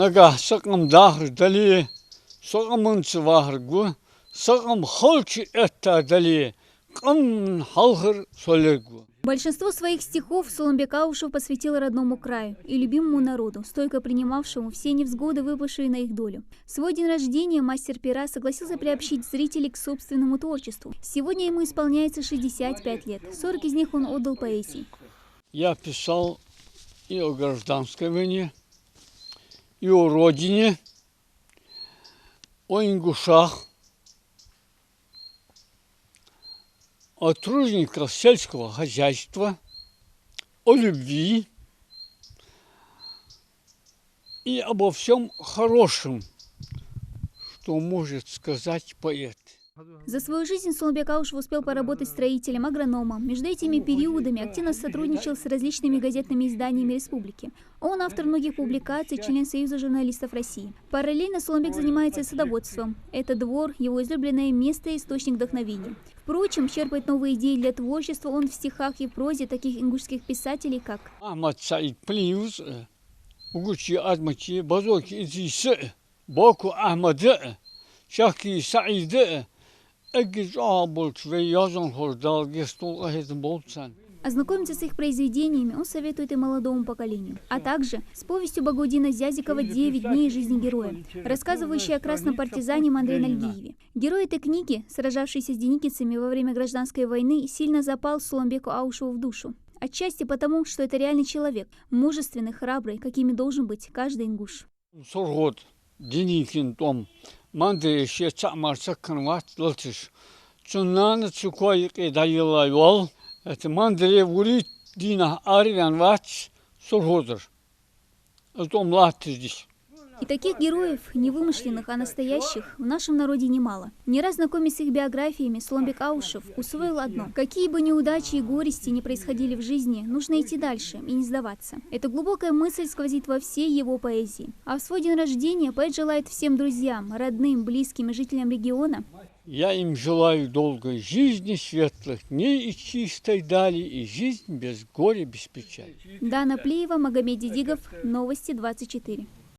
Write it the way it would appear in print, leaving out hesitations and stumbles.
Ага, сакам дахр дали, сакамын цвахргу, сакам халчи это дали, кам халхр солергу. Большинство своих стихов Сооронбек Аушев посвятил родному краю и любимому народу, стойко принимавшему все невзгоды, выпавшие на их долю. В свой день рождения мастер пера согласился приобщить зрителей к собственному творчеству. Сегодня ему исполняется 65 лет, 40 из них он отдал поэзии. Я писал и о гражданской войне, и о родине, о ингушах, о тружениках сельского хозяйства, о любви и обо всем хорошем, что может сказать поэт. За свою жизнь Сооронбек Аушев успел поработать строителем, агрономом. Между этими периодами активно сотрудничал с различными газетными изданиями республики. Он автор многих публикаций, член Союза журналистов России. Параллельно Сооронбек занимается садоводством. Это двор, его излюбленное место и источник вдохновения. Впрочем, черпает новые идеи для творчества он в стихах и прозе таких ингушских писателей, как Ахмад Саид Плиус, Угучи Адмачи, Базоки Идисе, Боку Ахмаде, Шаки Саиде, Ознакомиться с их произведениями он советует и молодому поколению, а также с повестью Багаудина Зязикова «9 дней жизни героя», рассказывающей о красном партизане Мандре Нальгиеве. Герой этой книги, сражавшийся с деникинцами во время гражданской войны, сильно запал Сооронбеку Аушеву в душу. Отчасти потому, что это реальный человек, мужественный, храбрый, какими должен быть каждый ингуш. Мандре ще цамар саканват латиш. Цуннан цукой кедайла вол. Это мандре вулит дина ариан вач сурходер. Это млатиш здесь. И таких героев, не вымышленных, а настоящих, в нашем народе немало. Не раз знакомясь с их биографиями, Сооронбек Аушев усвоил одно. Какие бы неудачи и горести ни происходили в жизни, нужно идти дальше и не сдаваться. Эта глубокая мысль сквозит во всей его поэзии. А в свой день рождения поэт желает всем друзьям, родным, близким и жителям региона. Я им желаю долгой жизни, светлых дней и чистой дали, и жизнь без горя, без печали. Дана Плиева, Магомед Дидигов, Новости 24.